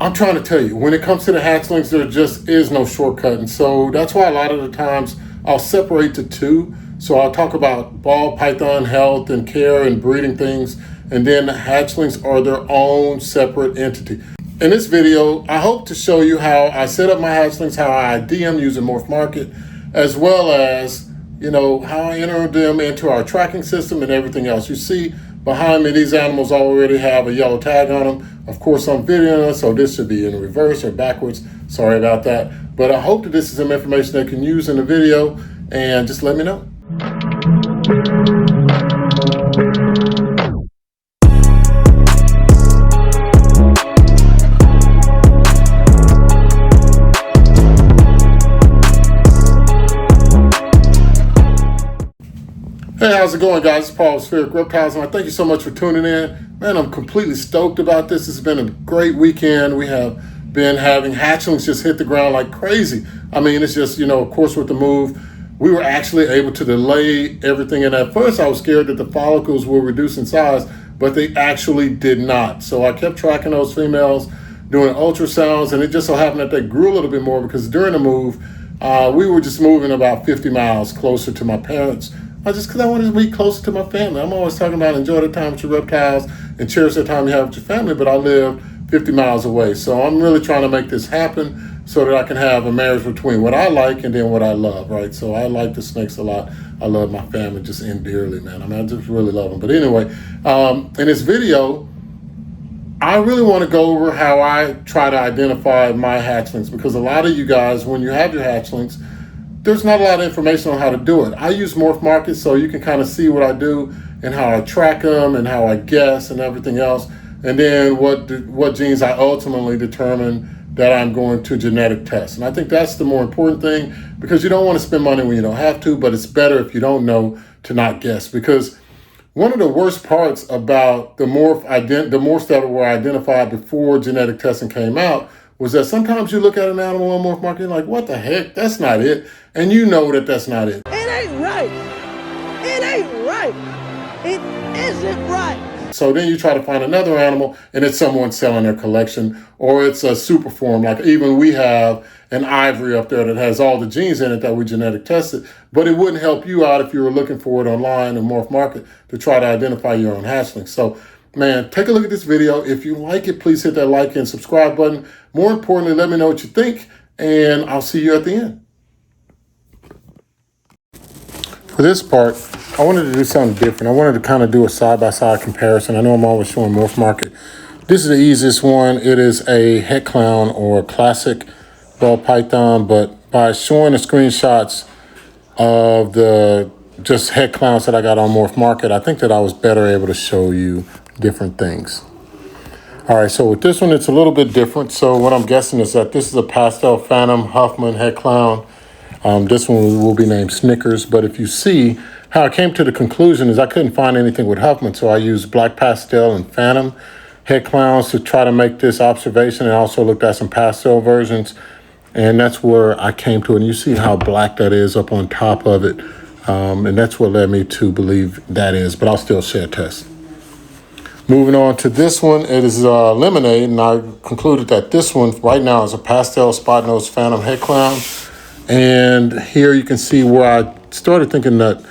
I'm trying to tell you, when it comes to the hatchlings, there just is no shortcut. And so that's why a lot of the times I'll separate the two. So I'll talk about ball python health and care and breeding things, and then the hatchlings are their own separate entity. In this video, I hope to show you how I set up my hatchlings, how I ID them using MorphMarket, as well as, how I enter them into our tracking system and everything else. You see behind me, these animals already have a yellow tag on them. Of course, I'm videoing, so this should be in reverse or backwards. Sorry about that. But I hope that this is some information they can use in the video, and just let me know. Hey, how's it going, guys? It's Paul with Spheric Reptiles, and I thank you so much for tuning in. Man, I'm completely stoked about this. It's been a great weekend. We have been having hatchlings just hit the ground like crazy. I mean, it's just, of course, with the move, we were actually able to delay everything. And at first, I was scared that the follicles will reduce in size, but they actually did not. So I kept tracking those females, doing ultrasounds, and it just so happened that they grew a little bit more because during the move, we were just moving about 50 miles closer to my parents. Because I wanted to be closer to my family. I'm always talking about enjoy the time with your reptiles and cherish the time you have with your family, but I live 50 miles away. So I'm really trying to make this happen so that I can have a marriage between what I like and then what I love, right? So I like the snakes a lot. I love my family just dearly, man. I mean, I just really love them. But anyway, in this video, I really want to go over how I try to identify my hatchlings, because a lot of you guys, when you have your hatchlings, there's not a lot of information on how to do it. I use MorphMarket so you can kind of see what I do and how I track them and how I guess and everything else. And then what genes I ultimately determine that I'm going to genetic test. And I think that's the more important thing, because you don't want to spend money when you don't have to, but it's better if you don't know to not guess. Because one of the worst parts about the morphs that were identified before genetic testing came out was that sometimes you look at an animal on MorphMarket and you're like, what the heck? That's not it. And you know that that's not it. It ain't right. It ain't right. It isn't right. So then you try to find another animal and it's someone selling their collection, or it's a super form. Like even we have an ivory up there that has all the genes in it that we genetic tested, but it wouldn't help you out if you were looking for it online in MorphMarket to try to identify your own hatchling. So man, take a look at this video. If you like it, please hit that like and subscribe button. More importantly, let me know what you think, and I'll see you at the end. For this part, I wanted to do something different. I wanted to kind of do a side-by-side comparison. I know I'm always showing MorphMarket. This is the easiest one. It is a het clown or a classic ball python, but by showing the screenshots of the just het clowns that I got on MorphMarket, I think that I was better able to show you different things. All right, so with this one, it's a little bit different. So what I'm guessing is that this is a pastel phantom Huffman het clown. This one will be named Snickers. But if you see how I came to the conclusion is I couldn't find anything with Huffman, so I used black pastel and phantom het clowns to try to make this observation, and also looked at some pastel versions, and that's where I came to it. And you see how black that is up on top of it, and that's what led me to believe that is, but I'll still share a test. Moving on to this one, it is Lemonade, and I concluded that this one right now is a pastel spot nose phantom het clown. And here you can see where I started thinking that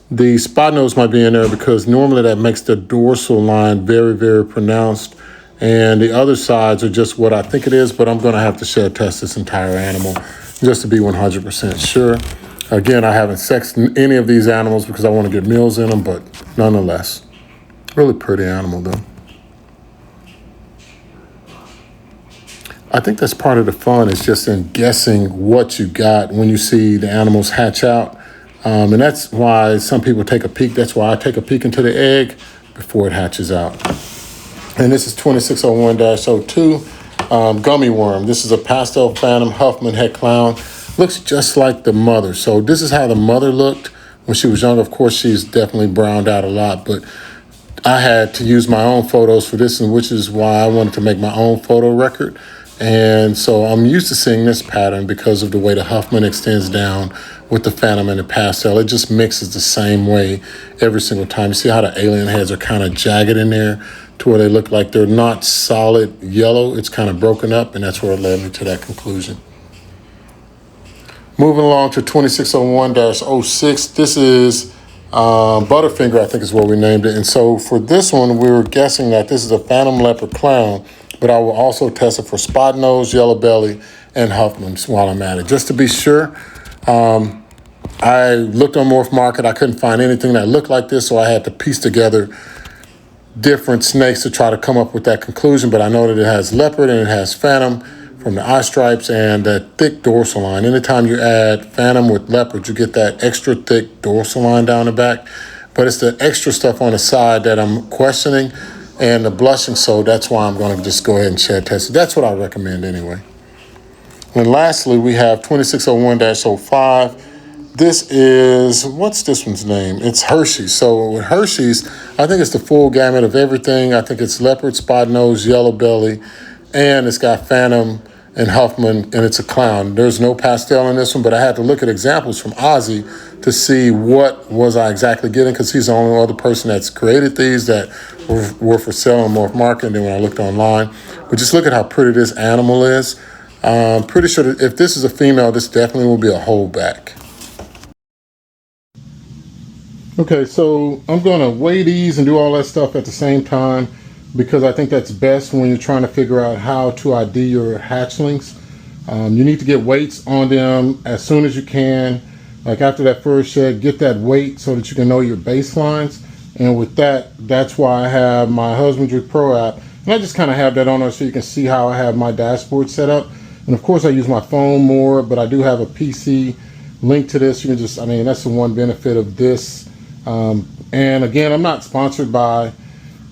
the spot nose might be in there, because normally that makes the dorsal line very, very pronounced. And the other sides are just what I think it is, but I'm going to have to share test this entire animal just to be 100% sure. Again, I haven't sexed any of these animals because I want to get meals in them, but nonetheless. Really pretty animal, though. I think that's part of the fun, is just in guessing what you got when you see the animals hatch out. And that's why some people take a peek. That's why I take a peek into the egg before it hatches out. And this is 2601-02 gummy worm. This is a pastel phantom Huffman het clown. Looks just like the mother. So this is how the mother looked when she was young. Of course, she's definitely browned out a lot, but I had to use my own photos for this, and which is why I wanted to make my own photo record. And so I'm used to seeing this pattern because of the way the Huffman extends down with the phantom and the pastel. It just mixes the same way every single time. You see how the alien heads are kind of jagged in there? to where they look like they're not solid yellow. It's kind of broken up, and that's where it led me to that conclusion. Moving along to 2601-06, this is Butterfinger, I think is what we named it. And so for this one, we were guessing that this is a Phantom Leopard Clown, but I will also test it for spot nose, yellow belly, and Huffman's while I'm at it. Just to be sure, I looked on MorphMarket. I couldn't find anything that looked like this, so I had to piece together different snakes to try to come up with that conclusion. But I know that it has leopard and it has phantom from the eye stripes and that thick dorsal line. Anytime you add phantom with leopard, you get that extra thick dorsal line down the back. But it's the extra stuff on the side that I'm questioning and the blushing, so that's why I'm going to just go ahead and shed test it. That's what I recommend anyway. And lastly, we have 2601-05. This is, what's this one's name? It's Hershey's. So with Hershey's, I think it's the full gamut of everything. I think it's leopard, spot nose, yellow belly, and it's got phantom and Huffman, and it's a clown. There's no pastel in this one, but I had to look at examples from Ozzy to see what was I exactly getting, because he's the only other person that's created these that were for sale on MorphMarket. And then when I looked online, but just look at how pretty this animal is. Pretty sure that if this is a female, this definitely will be a holdback. Okay, so I'm going to weigh these and do all that stuff at the same time, because I think that's best when you're trying to figure out how to ID your hatchlings. You need to get weights on them as soon as you can. Like after that first shed, get that weight so that you can know your baselines. And with that, that's why I have my Husbandry Pro app. And I just kind of have that on there so you can see how I have my dashboard set up. And of course I use my phone more, but I do have a PC link to this. You can just, I mean, that's the one benefit of this. And again, I'm not sponsored by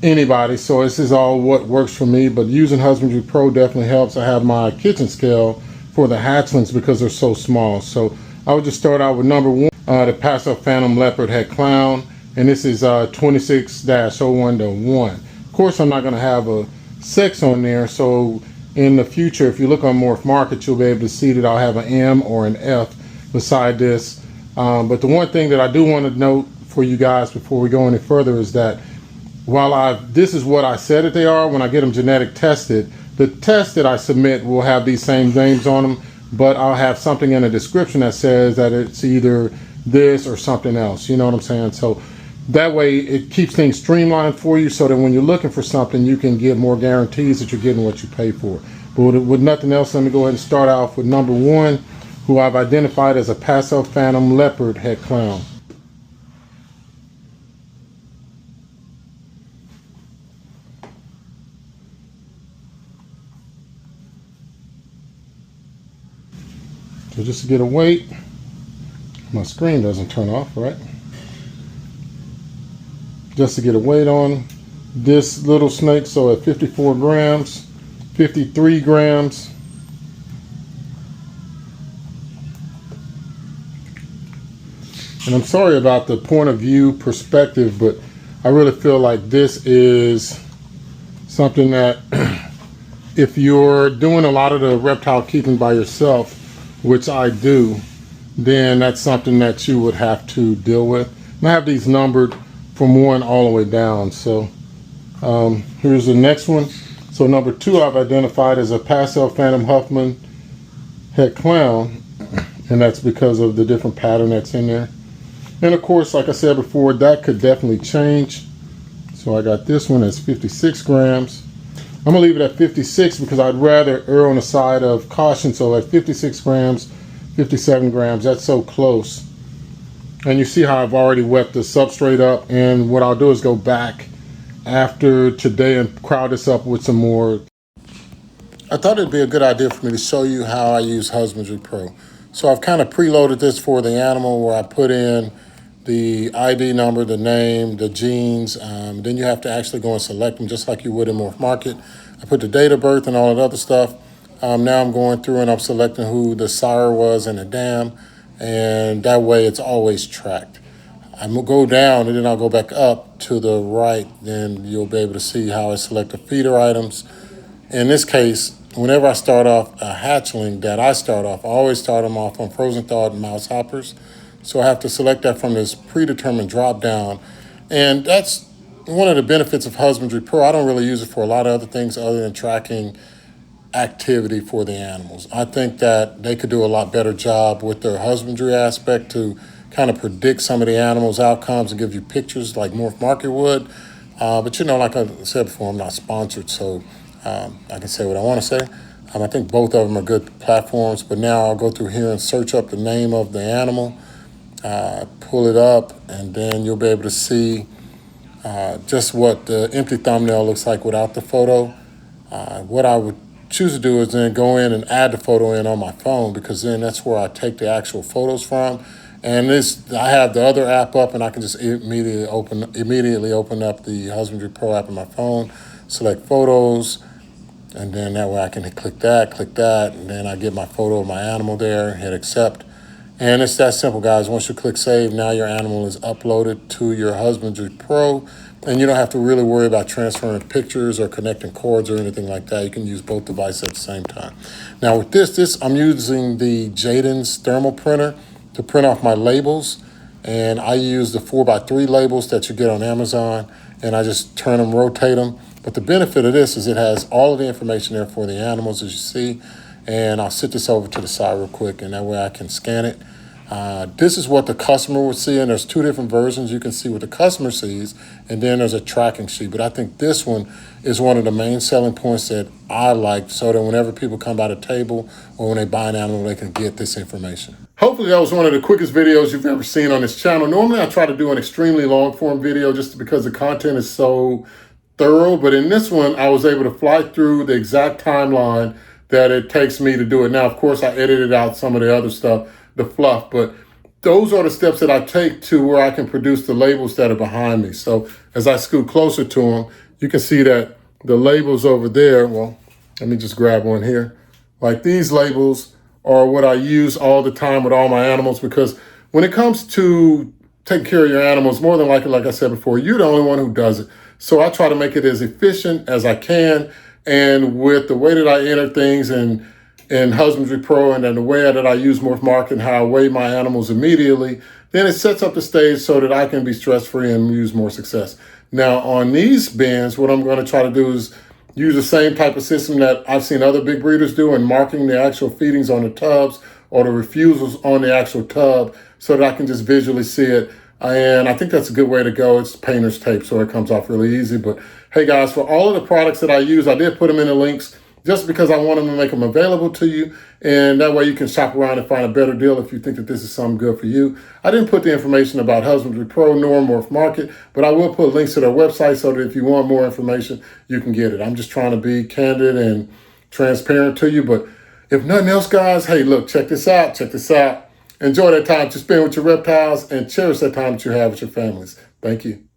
anybody, so this is all what works for me, but using Husbandry Pro definitely helps. I have my kitchen scale for the hatchlings because they're so small. So I would just start out with number one, the Pastel Phantom Leopard Head Clown, and this is 26-01-1. Of course, I'm not going to have a sex on there, so in the future, if you look on MorphMarket, you'll be able to see that I'll have an M or an F beside this. But the one thing that I do want to note for you guys before we go any further is that while this is what I said that they are, when I get them genetic tested, the test that I submit will have these same names on them, but I'll have something in the description that says that it's either this or something else. You know what I'm saying? So that way it keeps things streamlined for you, so that when you're looking for something, you can get more guarantees that you're getting what you pay for. But with nothing else, let me go ahead and start off with number one, who I've identified as a Pastel Phantom Leopard Head Clown. So just to get a weight, my screen doesn't turn off, right? Just to get a weight on this little snake, so at 54 grams, 53 grams. And I'm sorry about the point of view perspective, but I really feel like this is something that if you're doing a lot of the reptile keeping by yourself, which I do, then that's something that you would have to deal with. And I have these numbered from 1 all the way down. So here's the next one. So number 2 I've identified as a Pastel Phantom Huffman Head Clown, and that's because of the different pattern that's in there. And of course, like I said before, that could definitely change. So I got this one as 56 grams. I'm gonna leave it at 56 because I'd rather err on the side of caution. So at 56 grams, 57 grams, that's so close. And you see how I've already wet the substrate up, and what I'll do is go back after today and crowd this up with some more. I thought it'd be a good idea for me to show you how I use Husbandry Pro. So I've kind of preloaded this for the animal, where I put in the ID number, the name, the genes. Then you have to actually go and select them just like you would in MorphMarket. I put the date of birth and all that other stuff. Now I'm going through and I'm selecting who the sire was and the dam, and that way it's always tracked. I'm gonna go down and then I'll go back up to the right. Then you'll be able to see how I select the feeder items. In this case, whenever I start off a hatchling that I start off, I always start them off on frozen thawed mouse hoppers. So I have to select that from this predetermined drop down. And that's one of the benefits of Husbandry Pro, I don't really use it for a lot of other things other than tracking activity for the animals. I think that they could do a lot better job with their husbandry aspect to kind of predict some of the animals' outcomes and give you pictures like MorphMarket would. But like I said before, I'm not sponsored, so I can say what I want to say. I think both of them are good platforms, but now I'll go through here and search up the name of the animal, pull it up, and then you'll be able to see just what the empty thumbnail looks like without the photo. What I would choose to do is then go in and add the photo in on my phone, because then that's where I take the actual photos from. And I have the other app up, and I can just immediately open up the Husbandry Pro app on my phone, select photos, and then that way I can click that, and then I get my photo of my animal there, hit accept. And it's that simple, guys. Once you click save, now your animal is uploaded to your Husbandry Pro, and you don't have to really worry about transferring pictures or connecting cords or anything like that. You can use both devices at the same time. Now with this I'm using the Jaden's thermal printer to print off my labels, and I use the 4x3 labels that you get on Amazon, and I just turn them, rotate them. But the benefit of this is it has all of the information there for the animals, as you see. And I'll sit this over to the side real quick, and that way I can scan it. This is what the customer would see, and there's two different versions. You can see what the customer sees, and then there's a tracking sheet. But I think this one is one of the main selling points that I like, so that whenever people come by the table or when they buy an animal, they can get this information. Hopefully that was one of the quickest videos you've ever seen on this channel. Normally I try to do an extremely long form video just because the content is so thorough, but in this one I was able to fly through the exact timeline that it takes me to do it. Now, of course, I edited out some of the other stuff, the fluff, but those are the steps that I take to where I can produce the labels that are behind me. So as I scoot closer to them, you can see that the labels over there, well, let me just grab one here. Like these labels are what I use all the time with all my animals, because when it comes to taking care of your animals, more than likely, like I said before, you're the only one who does it. So I try to make it as efficient as I can. And with the way that I enter things in Husbandry Pro, and then the way that I use MorphMarket and how I weigh my animals immediately, then it sets up the stage so that I can be stress-free and use more success. Now on these bins, what I'm going to try to do is use the same type of system that I've seen other big breeders do, and marking the actual feedings on the tubs or the refusals on the actual tub so that I can just visually see it. And I think that's a good way to go. It's painter's tape, so it comes off really easy. But hey guys, for all of the products that I use, I did put them in the links just because I want them to make them available to you. And that way you can shop around and find a better deal if you think that this is something good for you. I didn't put the information about Husbandry Pro nor MorphMarket, but I will put links to their website so that if you want more information, you can get it. I'm just trying to be candid and transparent to you. But if nothing else, guys, hey, look, check this out. Enjoy that time to spend with your reptiles and cherish that time that you have with your families. Thank you.